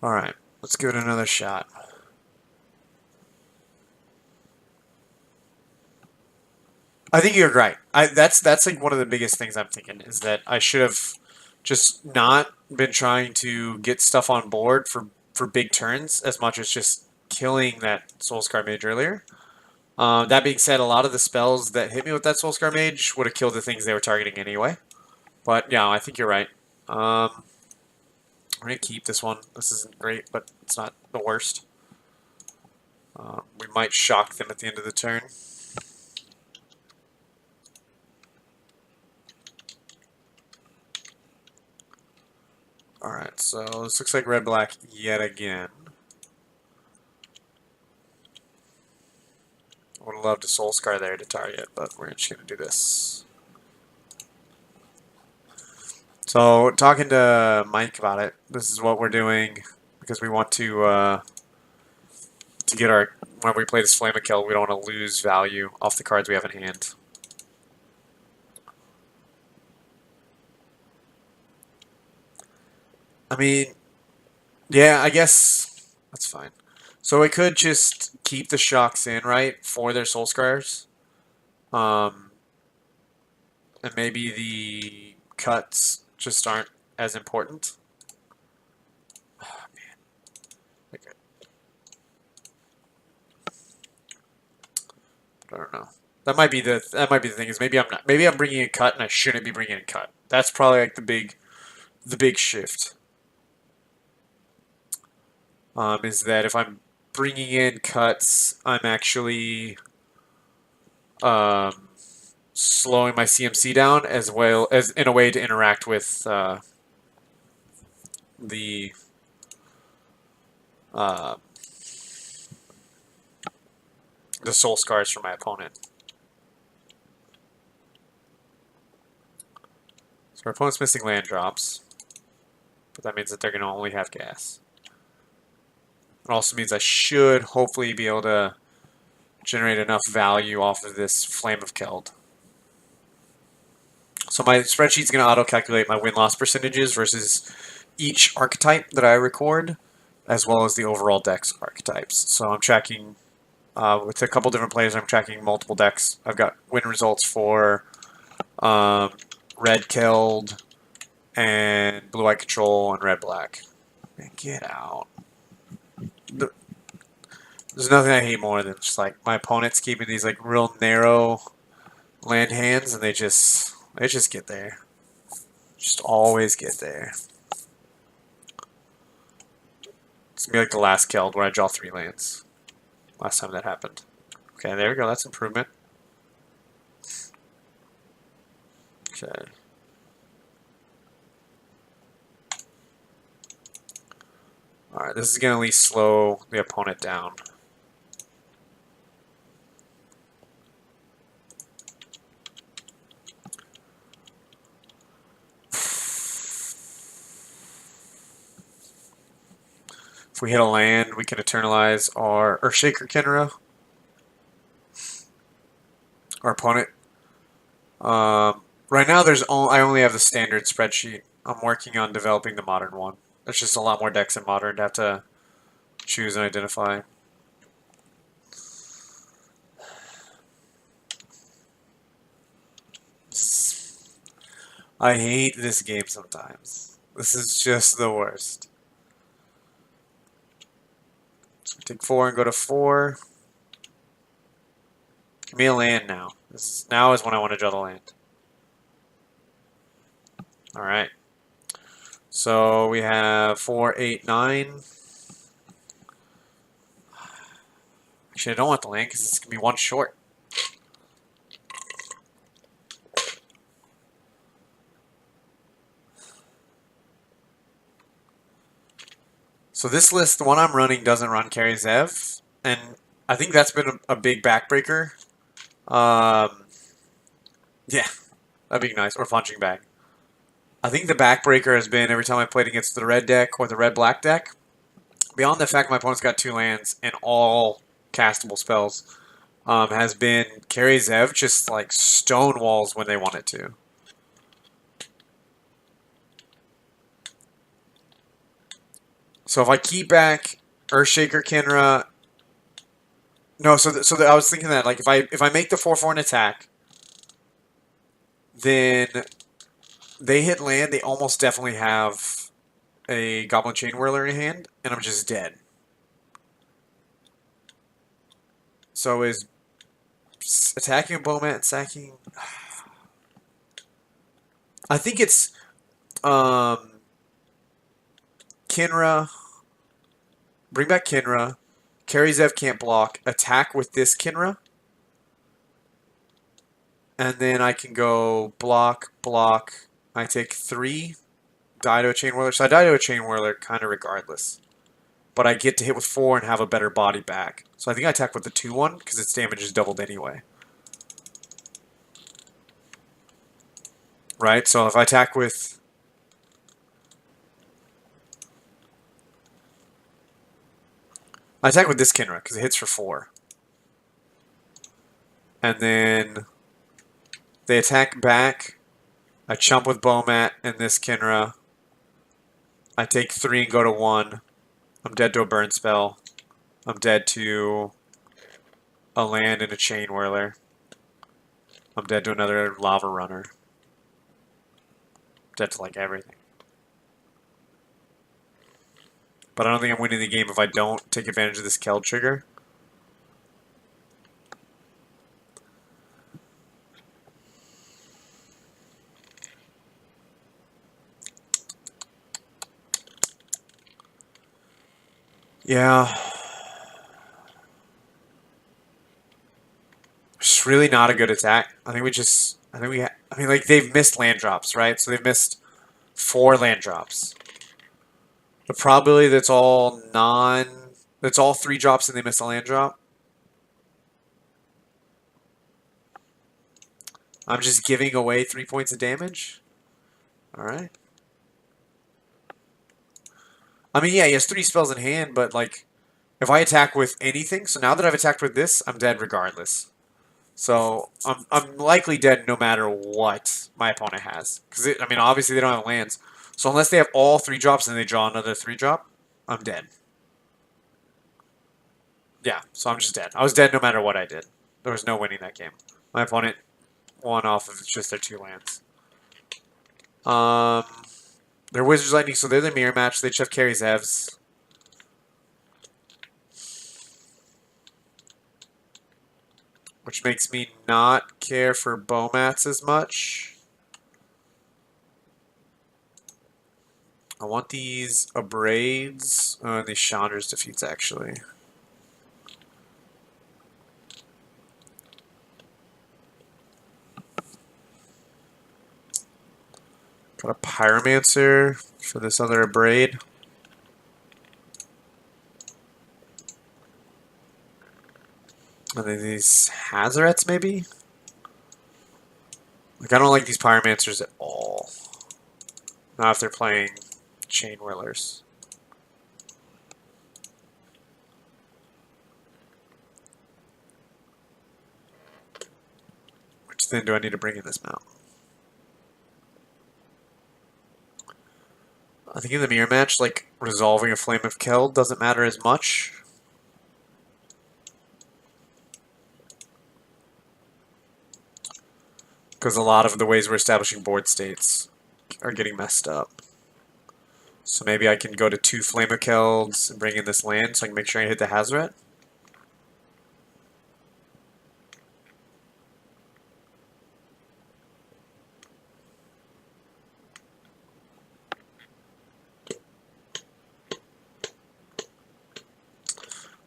Alright, let's give it another shot. I think you're right. That's like one of the biggest things I'm thinking is that I should have just not been trying to get stuff on board for big turns as much as just killing that Soulscar Mage earlier. That being said, a lot of the spells that hit me with that Soulscar Mage would have killed the things they were targeting anyway. But yeah, I think you're right. I'm gonna keep this one. This isn't great, but it's not the worst. We might shock them at the end of the turn. Alright, so this looks like red-black yet again. I would have loved a Soulscar there to target, but we're just going to do this. So, talking to Mike about it, this is what we're doing because we want to get our... When we play this Flame of Kill, we don't want to lose value off the cards we have in hand. I mean, yeah, I guess that's fine. So we could just keep the shocks in, right, for their Soul Scars. And maybe the cuts just aren't as important. Oh, man. Okay. I don't know. That might be the thing is maybe I'm bringing a cut and I shouldn't be bringing a cut. That's probably like the big shift. Is that if I'm bringing in cuts, I'm actually slowing my CMC down as well as in a way to interact with the uh, the soul scars for my opponent. So our opponent's missing land drops, but that means that they're going to only have gas. It also means I should hopefully be able to generate enough value off of this Flame of Keld. So my spreadsheet's going to auto-calculate my win-loss percentages versus each archetype that I record, as well as the overall deck's archetypes. So I'm tracking, with a couple different players, I'm tracking multiple decks. I've got win results for Red Keld and Blue Eye Control and Red Black. Man, get out. There's nothing I hate more than just like my opponents keeping these like real narrow land hands and they just get there. Just always get there. It's gonna be like the last Keld where I draw 3 lands. Last time that happened. Okay, there we go, that's improvement. Okay. Alright, this is gonna at least slow the opponent down. If we hit a land, we can eternalize our Earthshaker Kenra. Our opponent. Right now, I only have the standard spreadsheet. I'm working on developing the modern one. There's just a lot more decks in modern to have to choose and identify. I hate this game sometimes. This is just the worst. So we take 4 and go to 4. Give me a land now. Now is when I want to draw the land. Alright. So we have 4, 8, 9. Actually, I don't want the land because it's going to be 1 short. So this list, the one I'm running, doesn't run Carry Zev, and I think that's been a big backbreaker. Yeah, that'd be nice. Or Punching Bag. I think the backbreaker has been every time I played against the red deck or the red-black deck, beyond the fact my opponent's got 2 lands and all castable spells, has been Carry Zev just like stone walls when they want it to. So if I keep back Earthshaker, Kinra... No, I was thinking that, like, if I make the 4/4 an attack, then they hit land, they almost definitely have a Goblin Chain Whirler in hand, and I'm just dead. So is attacking a Bowmat, sacking... I think it's Kinra, bring back Kinra, Carry Zev can't block, attack with this Kinra, and then I can go block, block. I take 3, die to a Chain Whirler. So I die to a Chain Whirler kind of regardless. But I get to hit with 4 and have a better body back. So I think I attack with the 2/1 because its damage is doubled anyway. Right? So if I attack with... I attack with this Kinra because it hits for 4. And then they attack back. I chump with Bowmat and this Kinra. I take 3 and go to 1. I'm dead to a burn spell. I'm dead to a land and a Chain Whirler. I'm dead to another Lava Runner. Dead to like everything. But I don't think I'm winning the game if I don't take advantage of this Keld trigger. Yeah. It's really not a good attack. I think like they've missed land drops, right? So they've missed 4 land drops. But probably that's all 3 drops and they miss a land drop. I'm just giving away 3 points of damage. Alright. I mean, yeah, he has 3 spells in hand, but like, if I attack with anything, so now that I've attacked with this, I'm dead regardless. So I'm likely dead no matter what my opponent has. Because, I mean, obviously they don't have lands. So unless they have all 3 drops and they draw another 3 drop, I'm dead. Yeah, so I'm just dead. I was dead no matter what I did. There was no winning that game. My opponent won off of just their 2 lands. They're Wizards Lightning, so they're the mirror match. They just have Carry Zevs. Which makes me not care for Bowmats as much. I want these Abrades. Oh, these Chandra's defeats, actually. Got a Pyromancer for this other Abrade. And then these Hazarets, maybe? Like, I don't like these Pyromancers at all. Not if they're playing Chain Whirlers. Which then do I need to bring in this mountain? I think in the mirror match, like, resolving a Flame of Keld doesn't matter as much. Because a lot of the ways we're establishing board states are getting messed up. So maybe I can go to 2 Flame of Kelds and bring in this land so I can make sure I hit the Hazaret.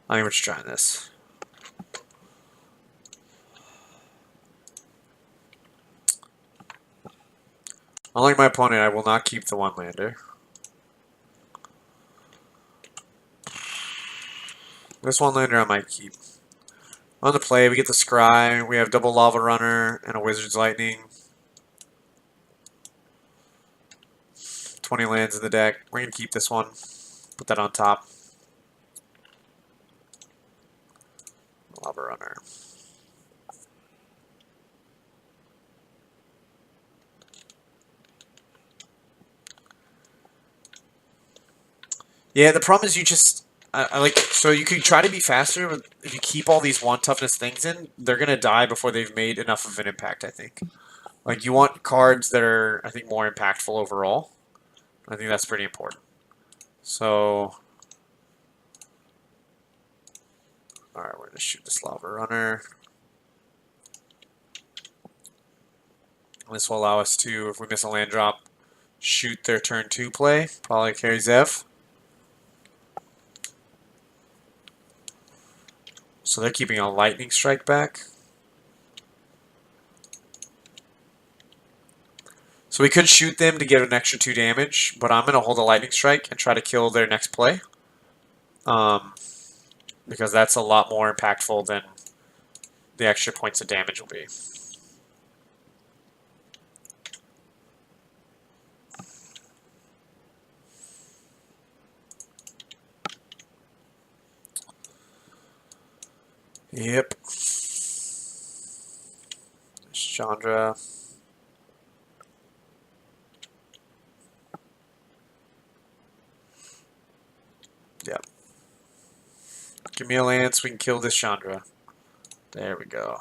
I think we're just trying this. Unlike my opponent, I will not keep the 1-lander. This 1-lander I might keep. On the play, we get the Scry, we have double Lava Runner, and a Wizard's Lightning. 20 lands in the deck. We're going to keep this one. Put that on top. Lava Runner. Yeah, the problem is you just I like so you can try to be faster, but if you keep all these one toughness things in, they're gonna die before they've made enough of an impact. I think. Like you want cards that are I think more impactful overall. I think that's pretty important. So, all right, we're gonna shoot this lava runner. This will allow us to, if we miss a land drop, shoot their turn 2 play. Probably carry Zev. So they're keeping a lightning strike back. So we could shoot them to get an extra 2 damage, but I'm going to hold a lightning strike and try to kill their next play. Because that's a lot more impactful than the extra points of damage will be. Yep. Chandra. Yep. Give me a land so we can kill this Chandra. There we go.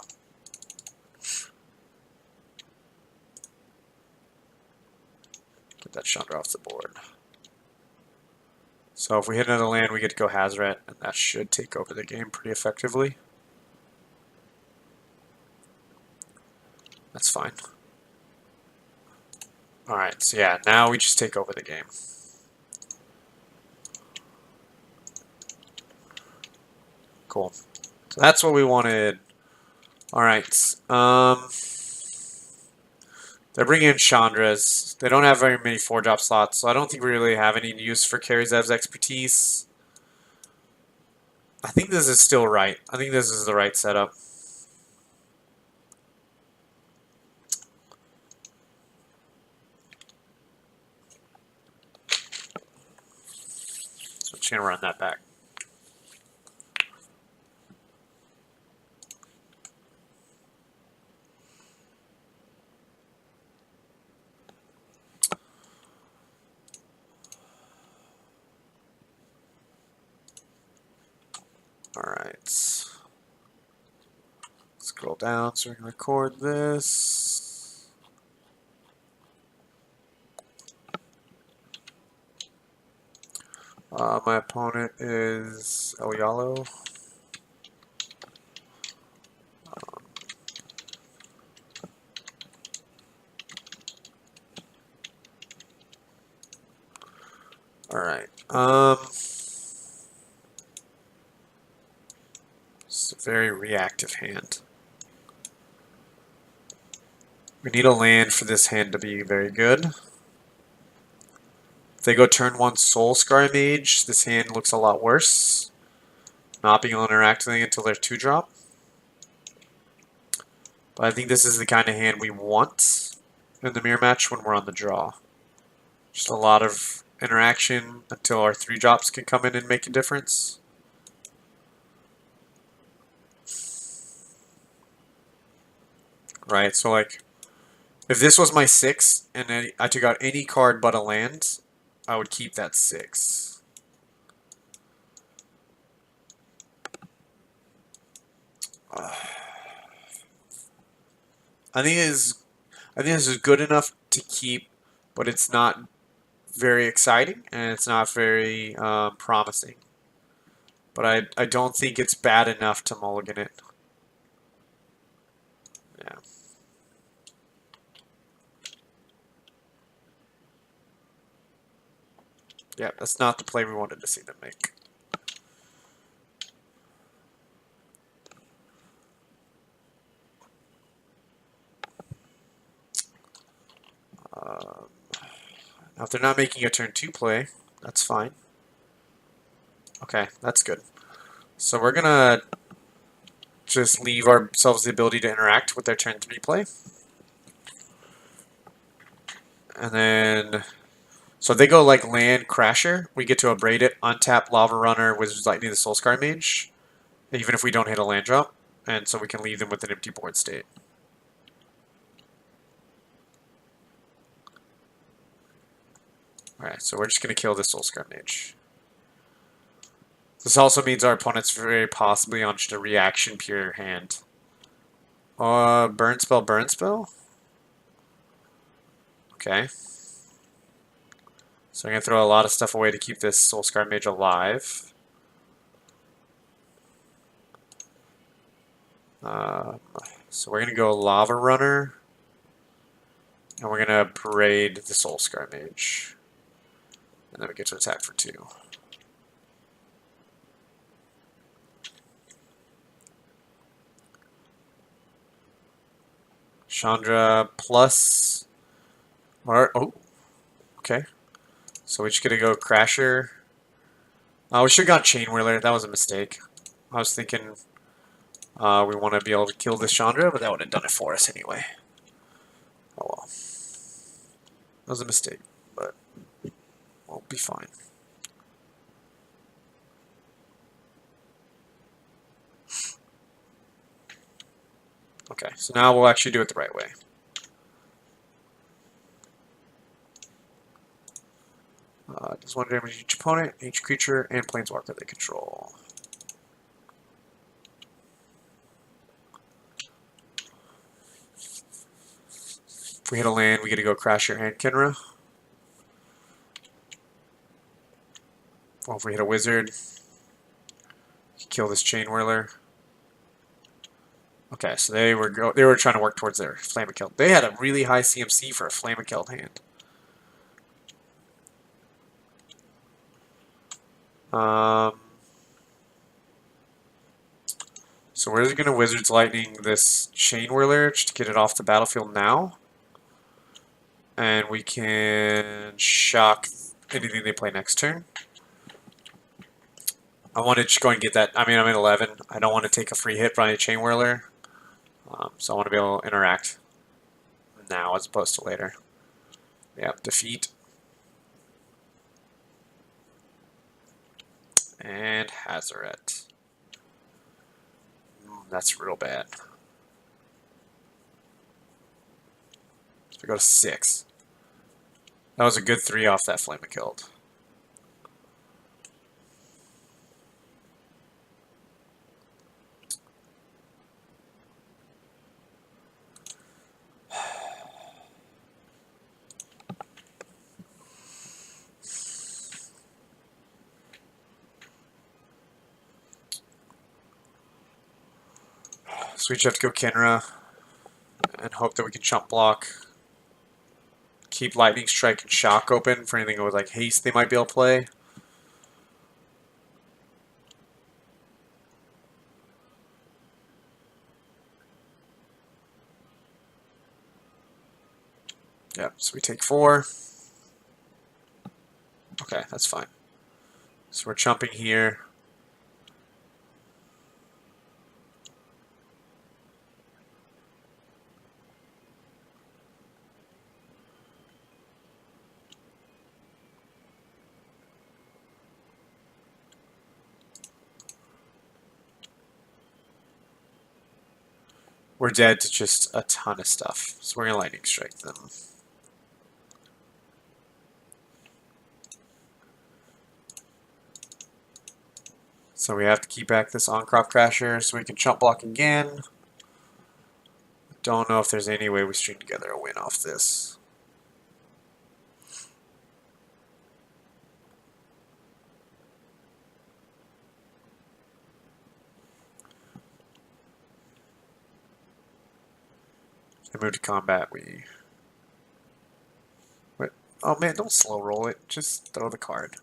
Get that Chandra off the board. So if we hit another land, we get to go Hazret, and that should take over the game pretty effectively. That's fine. Alright, so yeah, now we just take over the game. Cool. So that's what we wanted. Alright. They're bringing in Chandras. They don't have very many 4-drop slots, so I don't think we really have any use for Karizev's expertise. I think this is still right. I think this is the right setup. So I'm just going to run that back. Alright. Scroll down so we can record this. My opponent is Elialo. Alright. It's a very reactive hand. We need a land for this hand to be very good. If they go turn 1 Soul Scar Mage, this hand looks a lot worse. Not being able to interact with anything until they're 2-drop. But I think this is the kind of hand we want in the mirror match when we're on the draw. Just a lot of interaction until our 3-drops can come in and make a difference. Right, so like, if this was my 6 and I took out any card but a land, I would keep that 6. I think this is good enough to keep, but it's not very exciting and it's not very promising. But I don't think it's bad enough to mulligan it. Yeah. Yeah, that's not the play we wanted to see them make. Now if they're not making a turn 2 play, that's fine. Okay, that's good. So we're gonna just leave ourselves the ability to interact with their turn 3 play. And then, so if they go like land Crasher, we get to abrade it, untap Lava Runner, Wizard's Lightning, the Soulscar Mage, even if we don't hit a land drop. And so we can leave them with an empty board state. Alright, so we're just going to kill this Soulscar Mage. This also means our opponent's very possibly on just a reaction pure hand. Burn spell, burn spell? Okay. So I'm going to throw a lot of stuff away to keep this Soulscar Mage alive. So we're going to go Lava Runner. And we're going to Parade the Soulscar Mage. And then we get to attack for 2. Chandra plus... Oh, okay. So we're just going to go Crasher. We should have gone Chain Whirler. That was a mistake. I was thinking we want to be able to kill this Chandra, but that would have done it for us anyway. Oh well. That was a mistake, but we'll be fine. Okay, so now we'll actually do it the right way. Does 1 damage each opponent, each creature, and planeswalker they control. If we hit a land, we get to go Crasher and Kenra. Well, if we hit a wizard, kill this Chain Whirler. Okay, so they were trying to work towards their Flamekilled. They had a really high CMC for a Flamekilled hand. So we're going to Wizard's Lightning this Chain Whirler just to get it off the battlefield now. And we can shock anything they play next turn. I want to just go and get that. I mean, I'm at 11. I don't want to take a free hit by a Chain Whirler. So I want to be able to interact now as opposed to later. Yeah, defeat. And Hazoret. That's real bad. So we go to 6. That was a good 3 off that Flamekilled. So we just have to go Kenra and hope that we can chump block. Keep Lightning Strike and Shock open for anything with like haste they might be able to play. Yep, so we take 4. Okay, that's fine. So we're chumping here. We're dead to just a ton of stuff. So we're going to Lightning Strike them. So we have to keep back this on-crop Crasher so we can chump block again. Don't know if there's any way we string together a win off this. I move to combat, we... Wait. Oh man, don't slow roll it. Just throw the card.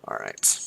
Alright.